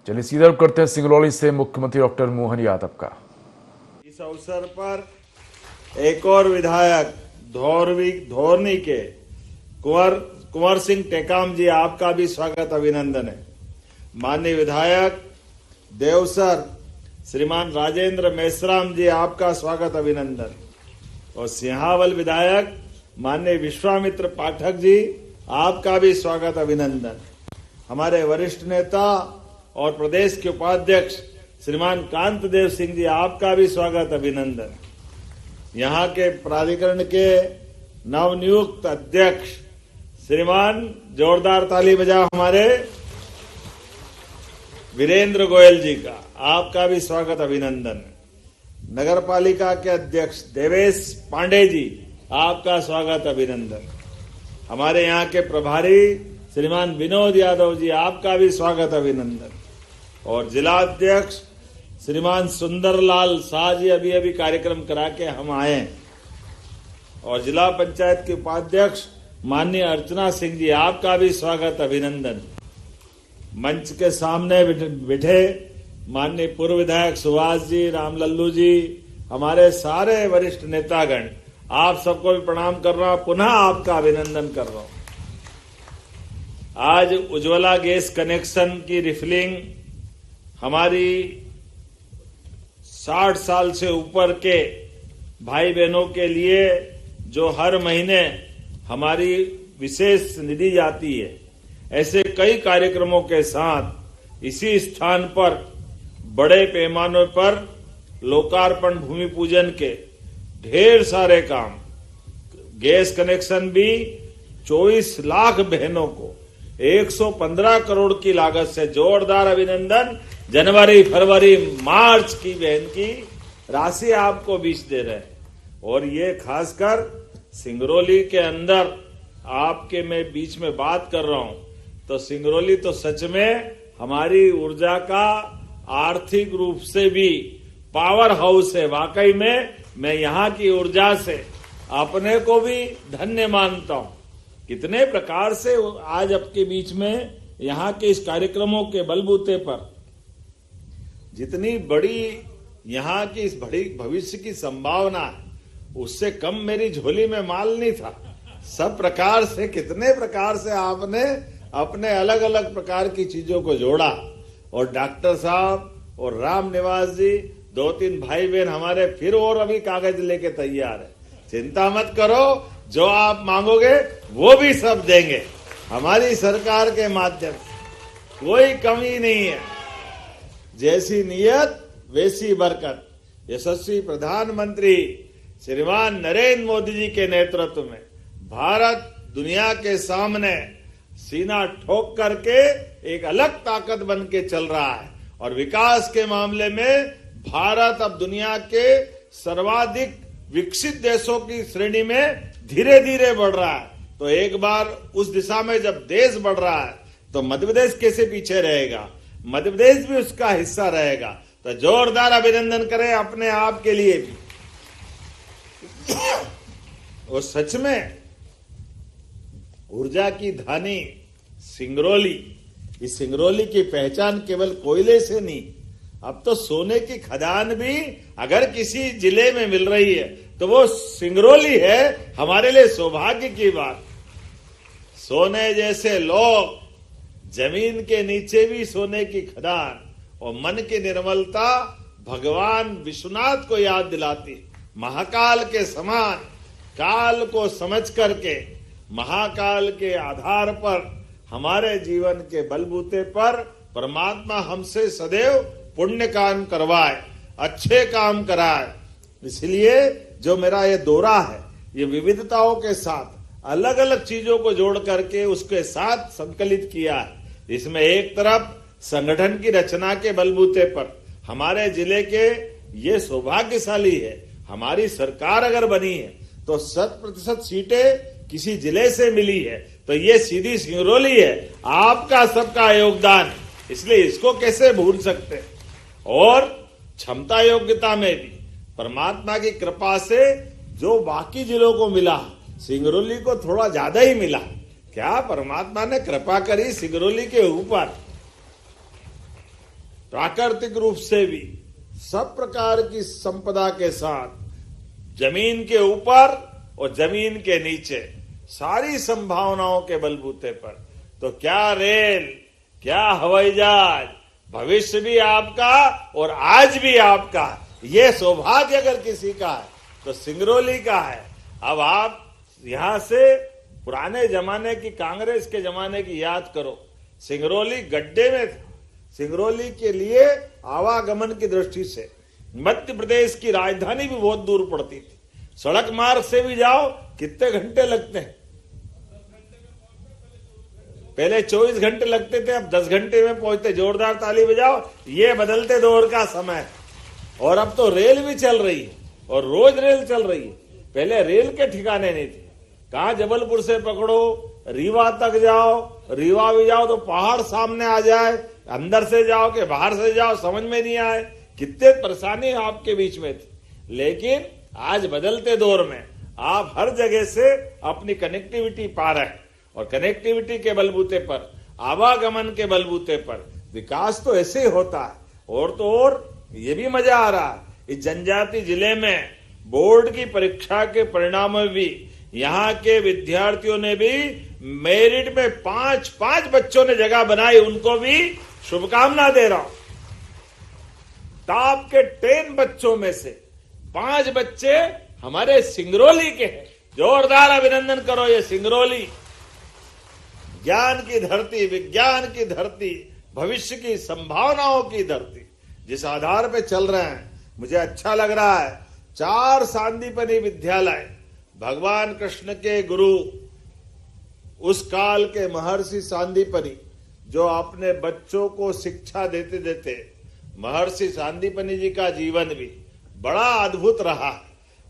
चलिए सीधा रुख करते हैं सिंगरौली से मुख्यमंत्री डॉक्टर मोहन यादव का। इस अवसर पर एक और विधायक धोरनी के कुंवर सिंह टेकाम जी, आपका भी स्वागत अभिनंदन है। माननीय विधायक देवसर श्रीमान राजेंद्र मेश्राम जी, आपका स्वागत अभिनंदन। और सिंहावल विधायक माननीय विश्वामित्र पाठक जी, आपका भी स्वागत अभिनंदन। हमारे वरिष्ठ नेता और प्रदेश के उपाध्यक्ष श्रीमान कांत देव सिंह जी, आपका भी स्वागत अभिनंदन। यहाँ के प्राधिकरण के नवनियुक्त अध्यक्ष श्रीमान, जोरदार ताली बजाओ हमारे वीरेंद्र गोयल जी का, आपका भी स्वागत अभिनंदन। नगर पालिका के अध्यक्ष देवेश पांडे जी, आपका स्वागत अभिनंदन। हमारे यहाँ के प्रभारी श्रीमान विनोद यादव जी, आपका भी स्वागत अभिनंदन। और जिला अध्यक्ष श्रीमान सुंदरलाल शाह जी अभी अभी कार्यक्रम करा के हम आए। और जिला पंचायत के उपाध्यक्ष माननीय अर्चना सिंह जी, आपका भी स्वागत अभिनंदन। मंच के सामने बैठे माननीय पूर्व विधायक सुभाष जी, रामलल्लू जी, हमारे सारे वरिष्ठ नेतागण, आप सबको भी प्रणाम कर रहा हूं, पुनः आपका अभिनंदन कर रहा हूं। आज उज्ज्वला गैस कनेक्शन की रिफिलिंग हमारी 60 साल से ऊपर के भाई बहनों के लिए जो हर महीने हमारी विशेष निधि जाती है, ऐसे कई कार्यक्रमों के साथ इसी स्थान पर बड़े पैमाने पर लोकार्पण भूमि पूजन के ढेर सारे काम, गैस कनेक्शन भी 24 लाख बहनों को 115 करोड़ की लागत से, जोरदार अभिनंदन। जनवरी, फरवरी, मार्च की बहन की राशि आपको बीच दे रहे हैं। और ये खासकर सिंगरौली के अंदर आपके मैं बीच में बात कर रहा हूं, तो सिंगरौली तो सच में हमारी ऊर्जा का आर्थिक रूप से भी पावर हाउस है। वाकई में मैं यहाँ की ऊर्जा से अपने को भी धन्य मानता हूं। कितने प्रकार से आज आपके बीच में यहाँ के इस कार्यक्रमों के बलबूते पर जितनी बड़ी यहाँ की इस बड़ी भविष्य की संभावना है, उससे कम मेरी झोली में माल नहीं था। सब प्रकार से, कितने प्रकार से आपने अपने अलग अलग प्रकार की चीजों को जोड़ा। और डॉक्टर साहब और राम निवास जी, 2-3 भाई बहन हमारे फिर और अभी कागज लेके तैयार है। चिंता मत करो, जो आप मांगोगे वो भी सब देंगे हमारी सरकार के माध्यम से, कोई कमी नहीं है। जैसी नियत वैसी बरकत। यशस्वी प्रधानमंत्री श्रीमान नरेंद्र मोदी जी के नेतृत्व में भारत दुनिया के सामने सीना ठोक करके एक अलग ताकत बन के चल रहा है। और विकास के मामले में भारत अब दुनिया के सर्वाधिक विकसित देशों की श्रेणी में धीरे धीरे बढ़ रहा है। तो एक बार उस दिशा में जब देश बढ़ रहा है, तो मध्य प्रदेश कैसे पीछे रहेगा? मध्य प्रदेश भी उसका हिस्सा रहेगा। तो जोरदार अभिनंदन करें अपने आप के लिए भी। और सच में ऊर्जा की धानी सिंगरौली, इस सिंगरौली की पहचान केवल कोयले से नहीं, अब तो सोने की खदान भी अगर किसी जिले में मिल रही है तो वो सिंगरौली है। हमारे लिए सौभाग्य की बात। सोने जैसे लोग, जमीन के नीचे भी सोने की खदान, और मन की निर्मलता भगवान विश्वनाथ को याद दिलाती। महाकाल के समान काल को समझ करके महाकाल के आधार पर हमारे जीवन के बलबूते पर परमात्मा हमसे सदैव पुण्य काम करवाए, अच्छे काम कराए। इसलिए जो मेरा ये दौरा है, ये विविधताओं के साथ अलग अलग चीजों को जोड़ करके उसके साथ संकलित किया है। इसमें एक तरफ संगठन की रचना के बलबूते पर हमारे जिले के ये सौभाग्यशाली है, हमारी सरकार अगर बनी है तो 100% सीटें किसी जिले से मिली है, तो ये सीधी सिंगरौली है। आपका सबका योगदान, इसलिए इसको कैसे भूल सकते। और क्षमता योग्यता में भी परमात्मा की कृपा से जो बाकी जिलों को मिला, सिंगरौली को थोड़ा ज्यादा ही मिला। क्या परमात्मा ने कृपा करी सिंगरौली के ऊपर। प्राकृतिक रूप से भी सब प्रकार की संपदा के साथ जमीन के ऊपर और जमीन के नीचे सारी संभावनाओं के बलबूते पर, तो क्या रेल, क्या हवाई जहाज, भविष्य भी आपका और आज भी आपका। ये सौभाग्य अगर किसी का है तो सिंगरौली का है। अब आप यहां से पुराने जमाने की, कांग्रेस के जमाने की याद करो। सिंगरौली गड्ढे में था। सिंगरौली के लिए आवागमन की दृष्टि से मध्य प्रदेश की राजधानी भी बहुत दूर पड़ती थी। सड़क मार्ग से भी जाओ कितने घंटे लगते हैं, पहले 24 घंटे लगते थे, अब 10 घंटे में पहुंचते। जोरदार ताली बजाओ, ये बदलते दौर का समय। और अब तो रेल भी चल रही है और रोज रेल चल रही है। पहले रेल के ठिकाने नहीं थे। कहा जबलपुर से पकड़ो, रीवा तक जाओ, रीवा भी जाओ तो पहाड़ सामने आ जाए, अंदर से जाओ कि बाहर से जाओ समझ में नहीं आए, कितने परेशानी आपके बीच में थी। लेकिन आज बदलते दौर में आप हर जगह से अपनी कनेक्टिविटी पा रहे हैं और कनेक्टिविटी के बलबूते पर, आवागमन के बलबूते पर विकास तो ऐसे ही होता है। और तो और ये भी मजा आ रहा है, इस जनजाति जिले में बोर्ड की परीक्षा के परिणाम में भी यहाँ के विद्यार्थियों ने भी मेरिट में 5 बच्चों ने जगह बनाई। उनको भी शुभकामना दे रहा हूं। टॉप के 10 बच्चों में से 5 बच्चे हमारे सिंगरौली के हैं। जोरदार अभिनंदन करो। ये सिंगरौली ज्ञान की धरती, विज्ञान की धरती, भविष्य की संभावनाओं की धरती, जिस आधार पे चल रहे हैं मुझे अच्छा लग रहा है। 4 सांदीपनी विद्यालय भगवान कृष्ण के गुरु, उस काल के महर्षि सांदीपनी, जो अपने बच्चों को शिक्षा देते देते, महर्षि सांदीपनी जी का जीवन भी बड़ा अद्भुत रहा।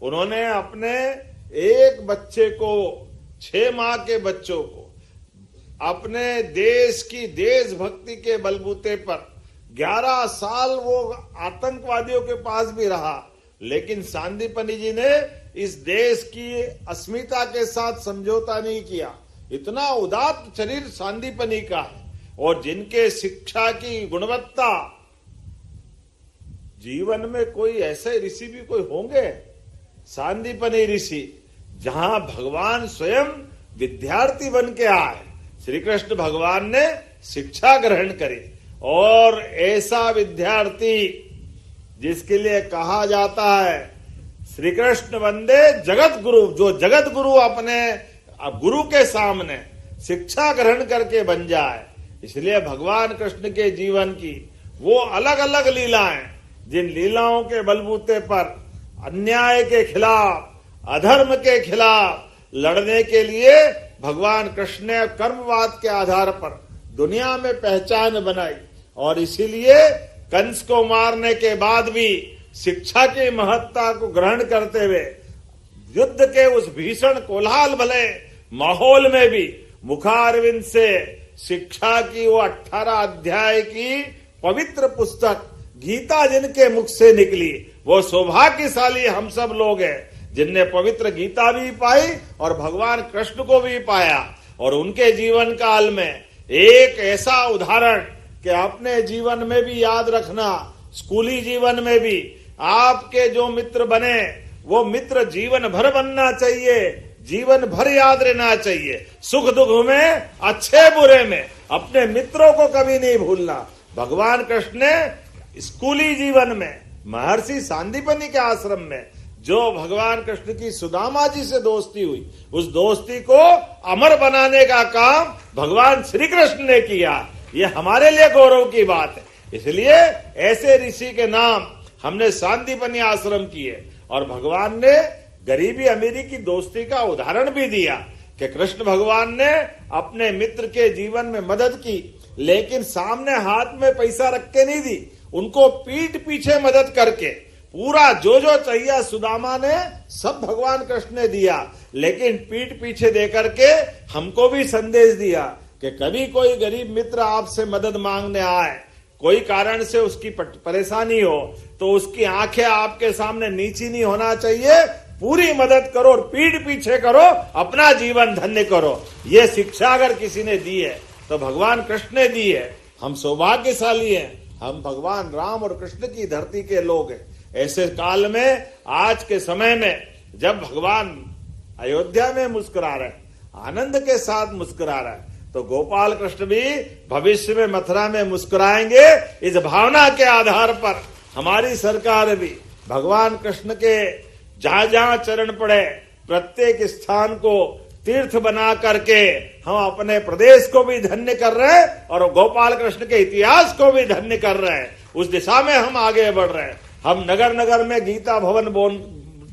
उन्होंने अपने एक बच्चे को, 6 माह के बच्चों को, अपने देश की देशभक्ति के बलबूते पर 11 साल वो आतंकवादियों के पास भी रहा, लेकिन सांदीपनी जी ने इस देश की अस्मिता के साथ समझौता नहीं किया। इतना उदात्त शरीर सांदीपनी का है। और जिनके शिक्षा की गुणवत्ता, जीवन में कोई ऐसे ऋषि भी कोई होंगे, सांदीपनी ऋषि, जहां भगवान स्वयं विद्यार्थी बन के आए, श्री कृष्ण भगवान ने शिक्षा ग्रहण करी। और ऐसा विद्यार्थी जिसके लिए कहा जाता है श्री कृष्ण वंदे जगत गुरु, जो जगत गुरु अपने गुरु के सामने शिक्षा ग्रहण करके बन जाए। इसलिए भगवान कृष्ण के जीवन की वो अलग अलग लीलाएं, जिन लीलाओं के बलबूते पर अन्याय के खिलाफ, अधर्म के खिलाफ लड़ने के लिए भगवान कृष्ण ने कर्मवाद के आधार पर दुनिया में पहचान बनाई। और इसीलिए कंस को मारने के बाद भी शिक्षा की महत्ता को ग्रहण करते हुए युद्ध के उस भीषण कोलाहल भले माहौल में भी मुखारविंद से शिक्षा की वो 18 अध्याय की पवित्र पुस्तक गीता जिनके मुख से निकली, वो सौभाग्यशाली हम सब लोग हैं जिनने पवित्र गीता भी पाई और भगवान कृष्ण को भी पाया। और उनके जीवन काल में एक ऐसा उदाहरण कि अपने जीवन में भी याद रखना, स्कूली जीवन में भी आपके जो मित्र बने वो मित्र जीवन भर बनना चाहिए, जीवन भर याद रहना चाहिए। सुख दुख में, अच्छे बुरे में अपने मित्रों को कभी नहीं भूलना। भगवान कृष्ण ने स्कूली जीवन में महर्षि सांदीपनी के आश्रम में जो भगवान कृष्ण की सुदामा जी से दोस्ती हुई, उस दोस्ती को अमर बनाने का काम भगवान श्री कृष्ण ने किया। ये हमारे लिए गौरव की बात है। इसलिए ऐसे ऋषि के नाम हमने सांदीपनी आश्रम किए। और भगवान ने गरीबी अमीरी की दोस्ती का उदाहरण भी दिया कि कृष्ण भगवान ने अपने मित्र के जीवन में मदद की, लेकिन सामने हाथ में पैसा रख के नहीं दी, उनको पीठ पीछे मदद करके पूरा जो चाहिए सुदामा ने सब भगवान कृष्ण ने दिया। लेकिन पीठ पीछे दे करके हमको भी संदेश दिया कि कभी कोई गरीब मित्र आपसे मदद मांगने आए, कोई कारण से उसकी परेशानी हो, तो उसकी आंखें आपके सामने नीची नहीं होना चाहिए। पूरी मदद करो और पीठ पीछे करो, अपना जीवन धन्य करो। ये शिक्षा अगर किसी ने दी है तो भगवान कृष्ण ने दी है। हम सौभाग्यशाली हैं हम भगवान राम और कृष्ण की धरती के लोग हैं। ऐसे काल में, आज के समय में, जब भगवान अयोध्या में मुस्कुरा रहे, आनंद के साथ मुस्कुरा रहा है, तो गोपाल कृष्ण भी भविष्य में मथुरा में मुस्कुराएंगे। इस भावना के आधार पर हमारी सरकार भी भगवान कृष्ण के जहां जहां चरण पड़े प्रत्येक स्थान को तीर्थ बना करके हम अपने प्रदेश को भी धन्य कर रहे हैं और गोपाल कृष्ण के इतिहास को भी धन्य कर रहे हैं। उस दिशा में हम आगे बढ़ रहे हैं। हम नगर नगर में गीता भवन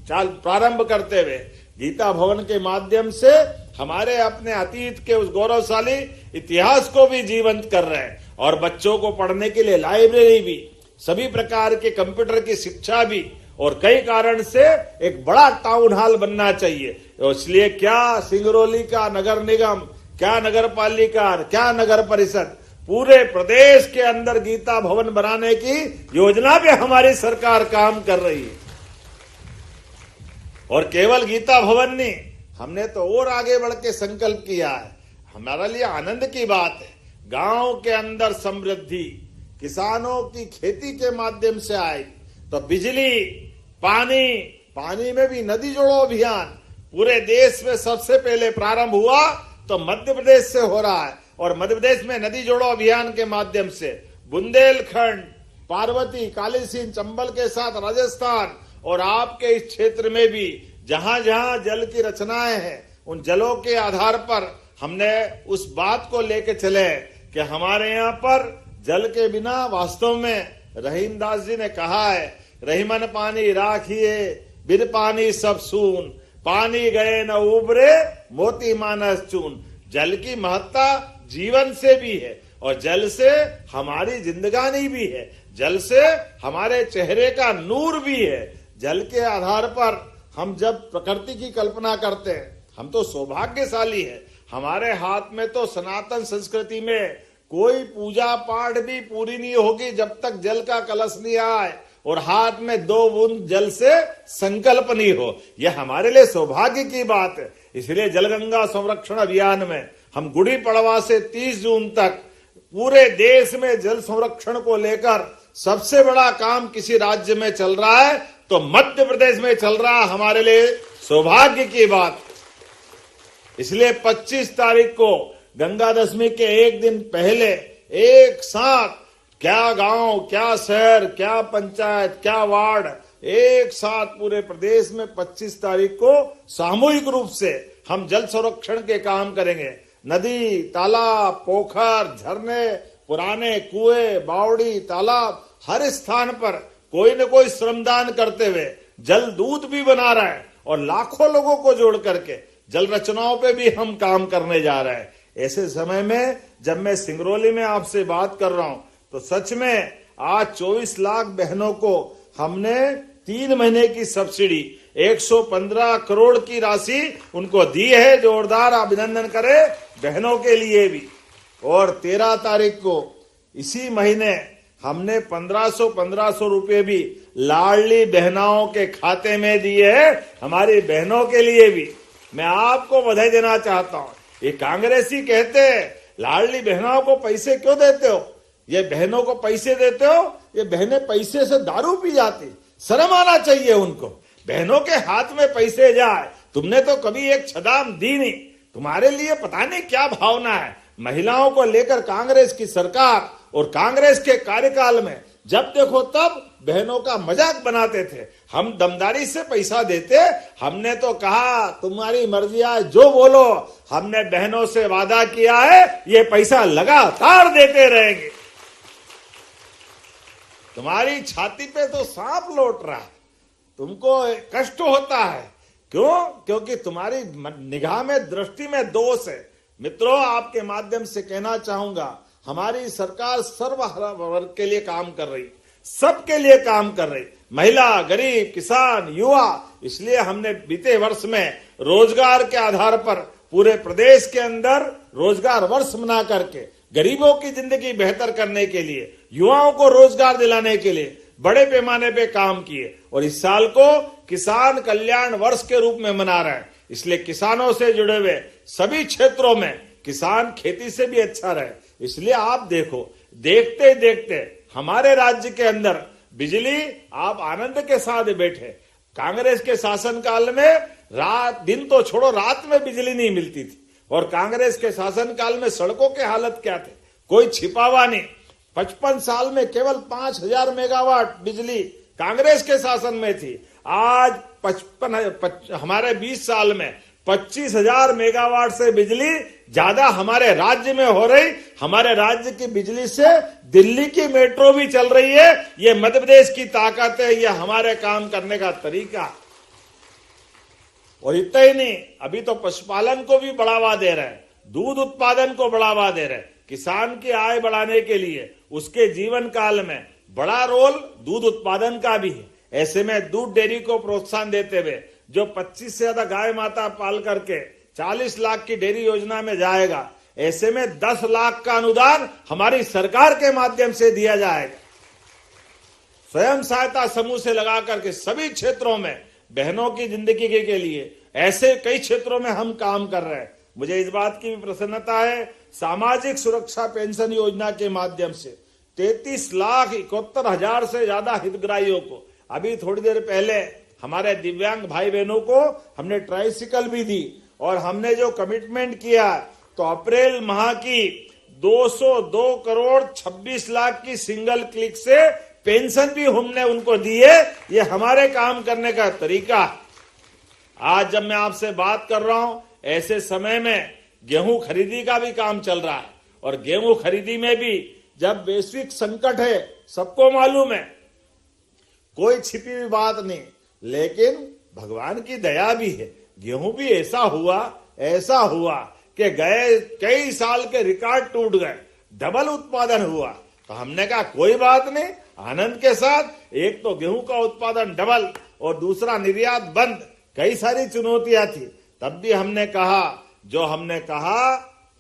प्रारंभ करते हुए गीता भवन के माध्यम से हमारे अपने अतीत के उस गौरवशाली इतिहास को भी जीवंत कर रहे हैं और बच्चों को पढ़ने के लिए लाइब्रेरी भी, सभी प्रकार के कंप्यूटर की शिक्षा भी, और कई कारण से एक बड़ा टाउन हॉल बनना चाहिए। तो इसलिए क्या सिंगरौली का नगर निगम, क्या नगर पालिका, क्या नगर परिषद, पूरे प्रदेश के अंदर गीता भवन बनाने की योजना पे हमारी सरकार काम कर रही है। और केवल गीता भवन नहीं, हमने तो और आगे बढ़ के संकल्प किया है। हमारे लिए आनंद की बात है, गांव के अंदर समृद्धि किसानों की खेती के माध्यम से आए तो बिजली, पानी में भी नदी जोड़ो अभियान पूरे देश में सबसे पहले प्रारंभ हुआ तो मध्य प्रदेश से हो रहा है। और मध्य प्रदेश में नदी जोड़ो अभियान के माध्यम से बुंदेलखंड, पार्वती, कालीसिंध, चंबल के साथ राजस्थान और आपके इस क्षेत्र में भी जहां जहां जल की रचनाएं हैं, उन जलों के आधार पर हमने उस बात को लेके चले कि हमारे यहाँ पर जल के बिना वास्तव में रहीमदास जी ने कहा है, रहीमन पानी राखिए बिन पानी सब सून, पानी गए न उबरे मोती मानस चून। जल की महत्ता जीवन से भी है और जल से हमारी जिंदगानी भी है, जल से हमारे चेहरे का नूर भी है। जल के आधार पर हम जब प्रकृति की कल्पना करते हैं, हम तो सौभाग्यशाली है। हमारे हाथ में तो सनातन संस्कृति में कोई पूजा पाठ भी पूरी नहीं होगी जब तक जल का कलश नहीं आए और हाथ में 2 बूंद जल से संकल्प नहीं हो। यह हमारे लिए सौभाग्य की बात है। इसलिए जलगंगा संरक्षण अभियान में हम गुड़ी पड़वा से 30 जून तक पूरे देश में जल संरक्षण को लेकर सबसे बड़ा काम किसी राज्य में चल रहा है तो मध्य प्रदेश में चल रहा है। हमारे लिए सौभाग्य की बात। इसलिए 25 तारीख को गंगा दशमी के एक दिन पहले एक साथ क्या गांव, क्या शहर, क्या पंचायत, क्या वार्ड, एक साथ पूरे प्रदेश में 25 तारीख को सामूहिक रूप से हम जल संरक्षण के काम करेंगे। नदी, तालाब, पोखर, झरने, पुराने कुएं, बावड़ी, तालाब, हर स्थान पर कोई न कोई श्रमदान करते हुए जल दूत भी बना रहा है और लाखों लोगों को जोड़ करके जल रचनाओं पे भी हम काम करने जा रहे हैं। ऐसे समय में जब मैं सिंगरौली में आपसे बात कर रहा हूं तो सच में आज 24 लाख बहनों को हमने 3 महीने की सब्सिडी 115 करोड़ की राशि उनको दी है। जोरदार अभिनंदन करें बहनों के लिए भी। और 13 तारीख को इसी महीने हमने 1500 रुपए भी लाडली बहनाओं के खाते में दिए हैं हमारी बहनों के लिए भी। मैं आपको बधाई देना चाहता हूं। ये कांग्रेसी कहते हैं लाडली बहनों को पैसे क्यों देते हो, ये बहनों को पैसे देते हो, ये बहनें पैसे से दारू पी जाती। शर्म आना चाहिए उनको। बहनों के हाथ में पैसे जाए, तुमने तो कभी एक छदाम दी नहीं। तुम्हारे लिए पता नहीं क्या भावना है। महिलाओं को लेकर कांग्रेस की सरकार और कांग्रेस के कार्यकाल में जब देखो तब बहनों का मजाक बनाते थे। हम दमदारी से पैसा देते। हमने तो कहा तुम्हारी मर्जी है जो बोलो, हमने बहनों से वादा किया है ये पैसा लगातार देते रहेंगे। तुम्हारी छाती पे तो सांप लौट रहा है, तुमको कष्ट होता है। क्यों? क्योंकि तुम्हारी निगाह में, दृष्टि में दोष है। मित्रों, आपके माध्यम से कहना चाहूंगा हमारी सरकार सर्व वर्ग के लिए काम कर रही, सबके लिए काम कर रही, महिला, गरीब, किसान, युवा। इसलिए हमने बीते वर्ष में रोजगार के आधार पर पूरे प्रदेश के अंदर रोजगार वर्ष मना करके गरीबों की जिंदगी बेहतर करने के लिए, युवाओं को रोजगार दिलाने के लिए बड़े पैमाने पे काम किए और इस साल को किसान कल्याण वर्ष के रूप में मना रहे हैं। इसलिए किसानों से जुड़े हुए सभी क्षेत्रों में किसान खेती से भी अच्छा रहे। इसलिए आप देखो, देखते देखते हमारे राज्य के अंदर बिजली आप आनंद के साथ बैठे। कांग्रेस के शासनकाल में रात दिन तो छोड़ो, रात में बिजली नहीं मिलती थी। और कांग्रेस के शासनकाल में सड़कों के हालत क्या थे, कोई छिपावा नहीं। 55 साल में केवल 5000 मेगावाट बिजली कांग्रेस के शासन में थी। आज हमारे 20 साल में 25,000 मेगावाट से बिजली ज्यादा हमारे राज्य में हो रही। हमारे राज्य की बिजली से दिल्ली की मेट्रो भी चल रही है। ये मध्य प्रदेश की ताकत है, ये हमारे काम करने का तरीका। और इतना ही नहीं, अभी तो पशुपालन को भी बढ़ावा दे रहे हैं, दूध उत्पादन को बढ़ावा दे रहे हैं। किसान की आय बढ़ाने के लिए उसके जीवन काल में बड़ा रोल दूध उत्पादन का भी है। ऐसे में दूध डेयरी को प्रोत्साहन देते हुए जो 25 से ज्यादा गाय माता पाल करके 40 लाख की डेयरी योजना में जाएगा, ऐसे में 10 लाख का अनुदान हमारी सरकार के माध्यम से दिया जाएगा। स्वयं सहायता समूह से लगा करके सभी क्षेत्रों में बहनों की जिंदगी के लिए ऐसे कई क्षेत्रों में हम काम कर रहे हैं। मुझे इस बात की भी प्रसन्नता है, सामाजिक सुरक्षा पेंशन योजना के माध्यम से 33,71,000 से ज्यादा हितग्राहियों को, अभी थोड़ी देर पहले हमारे दिव्यांग भाई बहनों को हमने ट्राइसिकल भी दी। और हमने जो कमिटमेंट किया तो अप्रैल माह की 202 करोड़ 26 लाख की सिंगल क्लिक से पेंशन भी हमने उनको दी है। ये हमारे काम करने का तरीका है। आज जब मैं आपसे बात कर रहा हूं, ऐसे समय में गेहूं खरीदी का भी काम चल रहा है। और गेहूं खरीदी में भी जब वैश्विक संकट है, सबको मालूम है, कोई छिपी हुई बात नहीं, लेकिन भगवान की दया भी है। गेहूं भी ऐसा हुआ कि गए कई साल के रिकॉर्ड टूट गए, डबल उत्पादन हुआ। तो हमने कहा कोई बात नहीं, आनंद के साथ एक तो गेहूं का उत्पादन डबल और दूसरा निर्यात बंद, कई सारी चुनौतियां थी। तब भी हमने कहा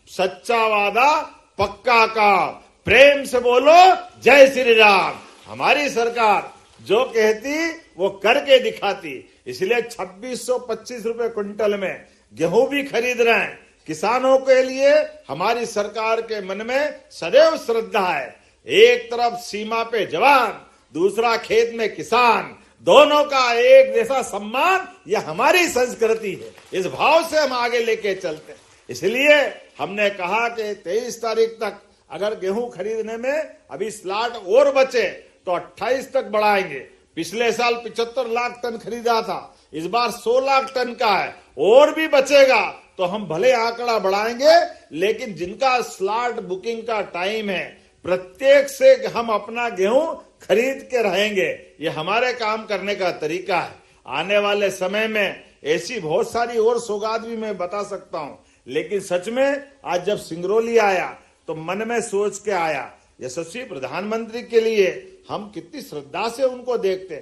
सच्चा वादा पक्का काम, प्रेम से बोलो जय श्री राम। हमारी सरकार जो कहती वो करके दिखाती। इसलिए 2625 रुपए क्विंटल में गेहूं भी खरीद रहे हैं। किसानों के लिए हमारी सरकार के मन में सदैव श्रद्धा है। एक तरफ सीमा पे जवान, दूसरा खेत में किसान, दोनों का एक जैसा सम्मान, यह हमारी संस्कृति है। इस भाव से हम आगे लेके चलते हैं। इसलिए हमने कहा कि 23 तारीख तक अगर गेहूं खरीदने में अभी स्लॉट और बचे तो 28 तक बढ़ाएंगे। पिछले साल 75 लाख टन खरीदा था, इस बार 100 लाख टन का है, और भी बचेगा तो हम भले आंकड़ा बढ़ाएंगे, लेकिन जिनका स्लॉट बुकिंग का टाइम है, प्रत्येक से हम अपना गेहूं खरीद के रहेंगे। ये हमारे काम करने का तरीका है। आने वाले समय में ऐसी बहुत सारी और सौगात भी मैं बता सकता हूं, लेकिन सच में आज जब सिंगरौली आया तो मन में सोच के आया, यशस्वी प्रधानमंत्री के लिए हम कितनी श्रद्धा से उनको देखते,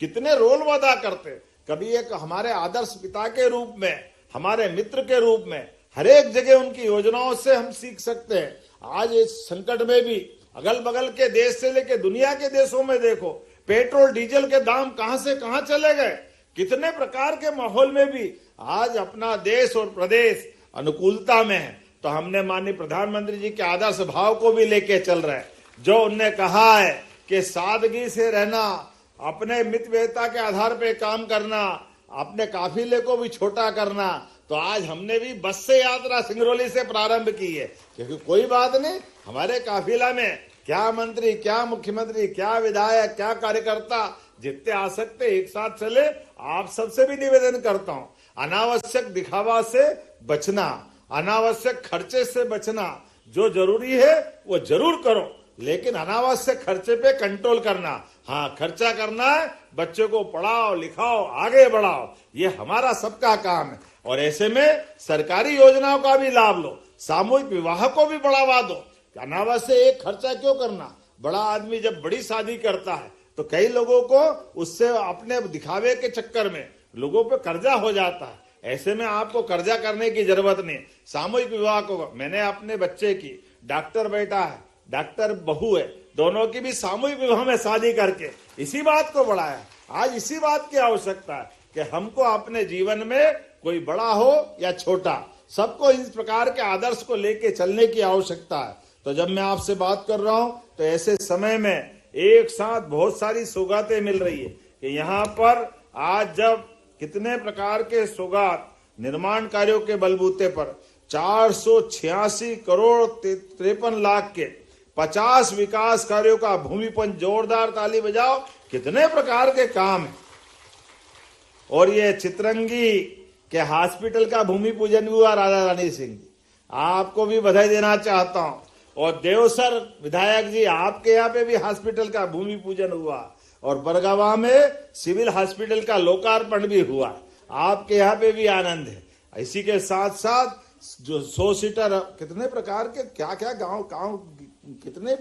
कितने रोल अदा करते। कभी एक हमारे आदर्श पिता के रूप में, हमारे मित्र के रूप में, हर एक जगह उनकी योजनाओं से हम सीख सकते हैं। आज इस संकट में भी अगल बगल के देश से लेकर दुनिया के देशों में देखो, पेट्रोल डीजल के दाम कहां से कहां चले गए। कितने प्रकार के माहौल में भी आज अपना देश और प्रदेश अनुकूलता में है। तो हमने माननीय प्रधानमंत्री जी के आदर्श भाव को भी लेके चल रहे हैं। जो उनने कहा है कि सादगी से रहना, अपने मितव्ययिता के आधार पे काम करना, अपने काफिले को भी छोटा करना। तो आज हमने भी बस से यात्रा सिंगरौली से प्रारंभ की है, क्योंकि कोई बात नहीं, हमारे काफिला में क्या मंत्री, क्या मुख्यमंत्री, क्या विधायक, क्या कार्यकर्ता जितने आ सकते एक साथ चले। आप सबसे भी निवेदन करता हूं, अनावश्यक दिखावा से बचना, अनावश्यक खर्चे से बचना। जो जरूरी है वो जरूर करो, लेकिन अनावश्यक खर्चे पे कंट्रोल करना। हाँ, खर्चा करना है, बच्चों को पढ़ाओ लिखाओ आगे बढ़ाओ, ये हमारा सबका काम है। और ऐसे में सरकारी योजनाओं का भी लाभ लो, सामूहिक विवाह को भी बढ़ावा दो। अनावश्यक एक खर्चा क्यों करना। बड़ा आदमी जब बड़ी शादी करता है तो कई लोगों को उससे अपने दिखावे के चक्कर में लोगों पे कर्जा हो जाता है। ऐसे में आपको कर्जा करने की जरूरत नहीं। सामूहिक विवाह को, मैंने अपने बच्चे की, डॉक्टर बेटा है, डॉक्टर बहू है, दोनों की भी सामूहिक विवाह में शादी करके इसी बात को बढ़ाया। आज इसी बात की आवश्यकता है कि हमको अपने जीवन में कोई बड़ा हो या छोटा, सबको इस प्रकार के आदर्श को लेके चलने की आवश्यकता है। तो जब मैं आपसे बात कर रहा हूं तो ऐसे समय में एक साथ बहुत सारी सौगातें मिल रही है कि यहाँ पर आज जब कितने प्रकार के सौगात निर्माण कार्यों के बलबूते पर 486 करोड़ 53 लाख के 50 विकास कार्यों का भूमिपूजन, जोरदार ताली बजाओ, कितने प्रकार के काम है। और ये चित्रंगी के हॉस्पिटल का भूमि पूजन भी हुआ राजा रानी सिंह जी, आपको भी बधाई देना चाहता हूं। और देवसर विधायक जी, आपके यहाँ पे भी हॉस्पिटल का भूमि पूजन हुआ और बरगावा में सिविल हॉस्पिटल का लोकार्पण भी हुआ, आपके यहाँ पे भी आनंद है। इसी के साथ साथ जो 100 सीटर कितने प्रकार के क्या क्या गांव कितने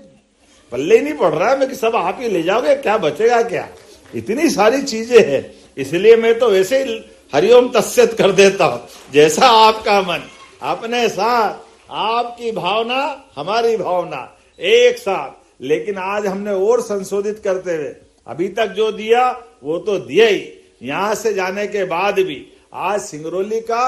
पल्ले ही नहीं पड़ रहा है मैं कि सब आप ही ले जाओगे, क्या बचेगा क्या, इतनी सारी चीजें हैं। इसलिए मैं तो वैसे ही हरिओम तस्सत कर देता हूं, जैसा आपका मन, अपने साथ आपकी भावना हमारी भावना एक साथ। लेकिन आज हमने और संशोधित करते हुए अभी तक जो दिया वो तो दिया ही, यहां से जाने के बाद भी आज सिंगरौली का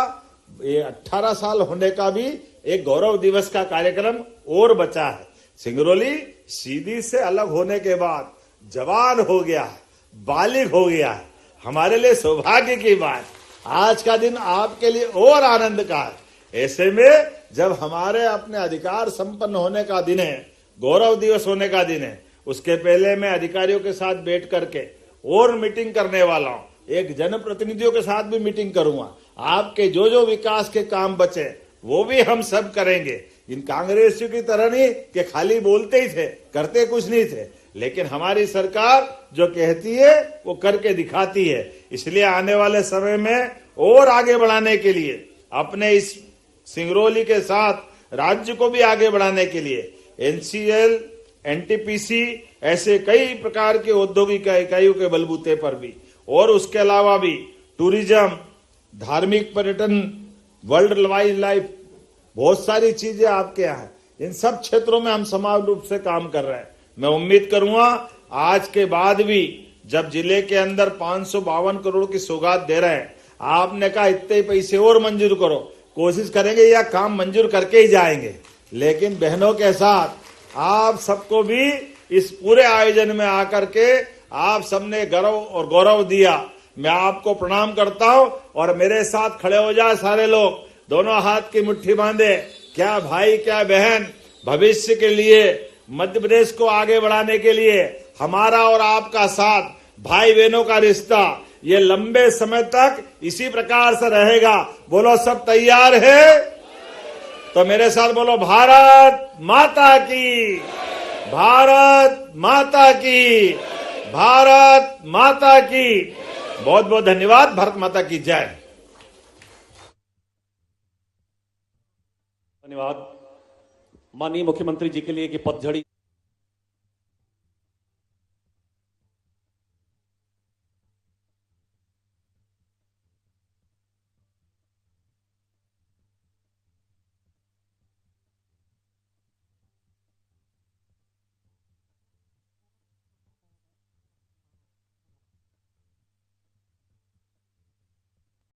18 साल होने का भी एक गौरव दिवस का कार्यक्रम और बचा है। सिंगरौली सीधी से अलग होने के बाद जवान हो गया है, बालिग हो गया है, हमारे लिए सौभाग्य की बात। आज का दिन आपके लिए और आनंद का है। ऐसे में जब हमारे अपने अधिकार संपन्न होने का दिन है, गौरव दिवस होने का दिन है, उसके पहले मैं अधिकारियों के साथ बैठ करके और मीटिंग करने वाला हूं, एक जनप्रतिनिधियों के साथ भी मीटिंग करूंगा। आपके जो जो विकास के काम बचे वो भी हम सब करेंगे। इन कांग्रेसियों की तरह नहीं कि खाली बोलते ही थे, करते कुछ नहीं थे, लेकिन हमारी सरकार जो कहती है वो करके दिखाती है। इसलिए आने वाले समय में और आगे बढ़ाने के लिए, अपने इस सिंगरौली के साथ राज्य को भी आगे बढ़ाने के लिए एनसीएल, एनटीपीसी, ऐसे कई प्रकार के औद्योगिक इकाइयों के बलबूते पर भी, और उसके अलावा भी टूरिज्म, धार्मिक पर्यटन, वर्ल्ड वाइल्ड लाइफ, बहुत सारी चीजें आपके यहाँ है। इन सब क्षेत्रों में हम समान रूप से काम कर रहे हैं। मैं उम्मीद करूंगा आज के बाद भी जब जिले के अंदर 552 करोड़ की सौगात दे रहे हैं, आपने कहा इतने पैसे और मंजूर करो, कोशिश करेंगे या काम मंजूर करके ही जाएंगे। लेकिन बहनों के साथ आप सबको भी इस पूरे आयोजन में आकर के आप सबने गर्व और गौरव दिया, मैं आपको प्रणाम करता हूं। और मेरे साथ खड़े हो जाए सारे लोग, दोनों हाथ की मुट्ठी बांधे, क्या भाई क्या बहन, भविष्य के लिए मध्य प्रदेश को आगे बढ़ाने के लिए हमारा और आपका साथ, भाई बहनों का रिश्ता ये लंबे समय तक इसी प्रकार से रहेगा। बोलो सब तैयार है? तो मेरे साथ बोलो भारत माता की, भारत माता की, भारत माता की। बहुत बहुत धन्यवाद। भारत माता की जय। धन्यवाद माननीय मुख्यमंत्री जी के लिए कि पतझड़ी